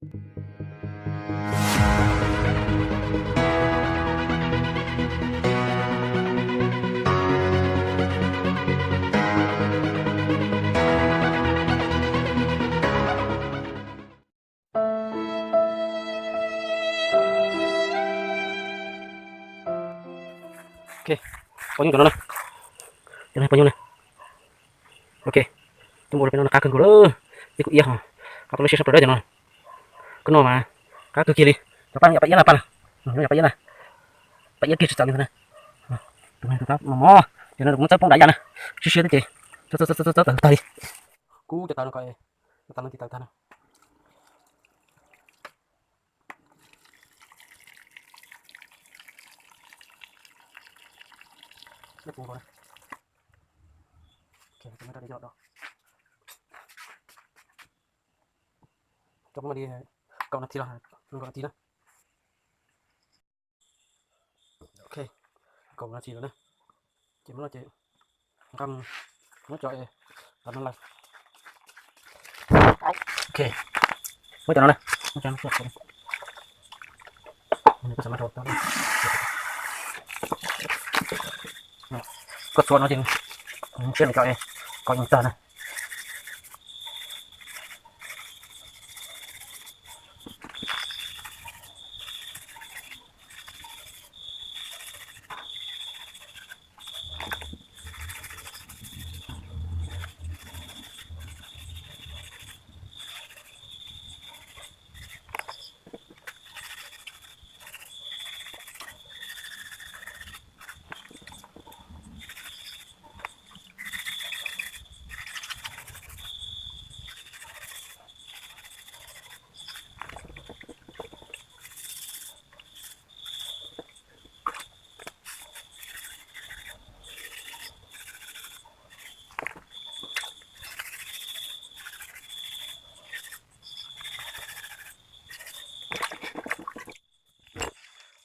Oke, pokoknya gimana? Jangan pokoknya. Oke, tunggu dulu nak kagak dulu. Ikut iya, kalau siapa saudara jangan. Kenal mah, kagak kiri. Apa iya apa? Apa iya lah? Apa iya kiri sekali sana. Tunggu tetap, mamo. Jangan mau capung dah jangan. Sisi itu, tuh tadi. Ku jatuh kayak, jatuh nanti tanah. Lihat tunggu lah. Oke, kita ada jauh dah. Coba dia kau nanti lah, tunggu nanti lah. Oke, kau nanti lah. Gimana cek? Kamu mau coba ya? Karena lah. Oke, mau coba lah. Mau coba siap. Ini sama dokter. Cất xuống nó trên này cho em có những tờ này.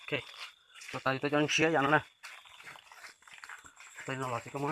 Oke, tadi itu jangan sia yang mana? Tadi nolak sih kamu.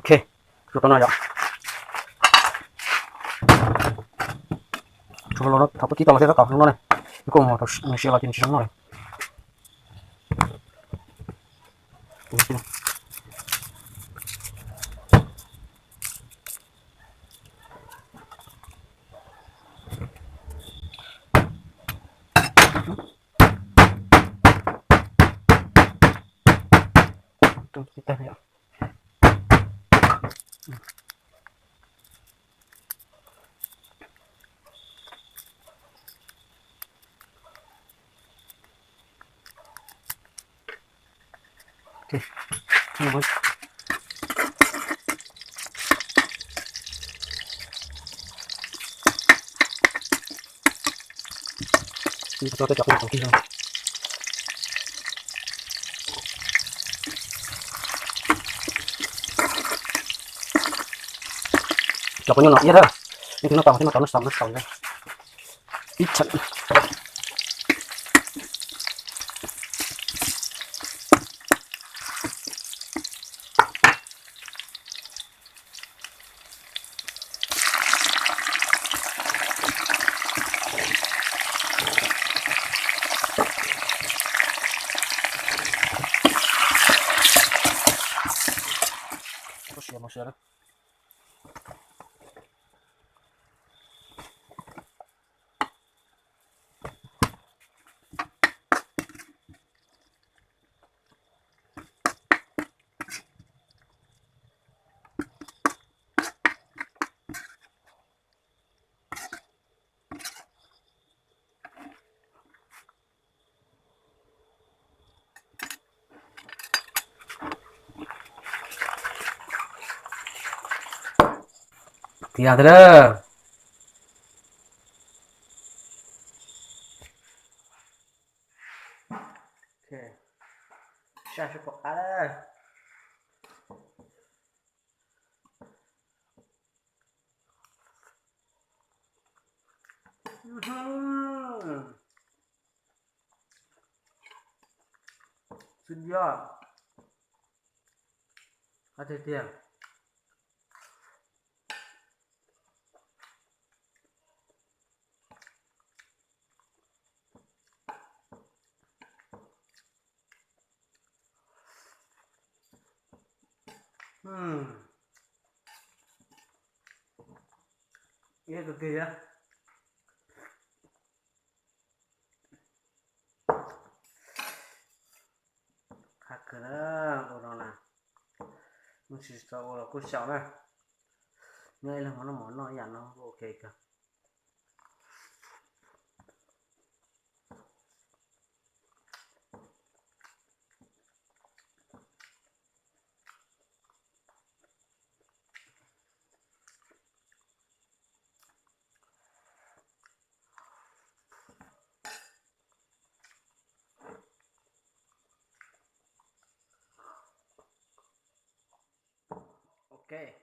Oke, coba nanya. Coba lo tapi kita masih rekam semua nih. Iku mau terus ngisi lagi semua nih. Tuh kita ya. Oke, ini kita cocok dengan kopi. Pokoknya nak iya dah. Ini nak tahu sama sama. Icat. Tiada. Oke. Saya kok ada. Sudah. Ada dia. Iya gede ya. Kagak orang lah. Mesti tahu orang ku siapa lah. Ini lah mana ya no. Oke kah. Oke.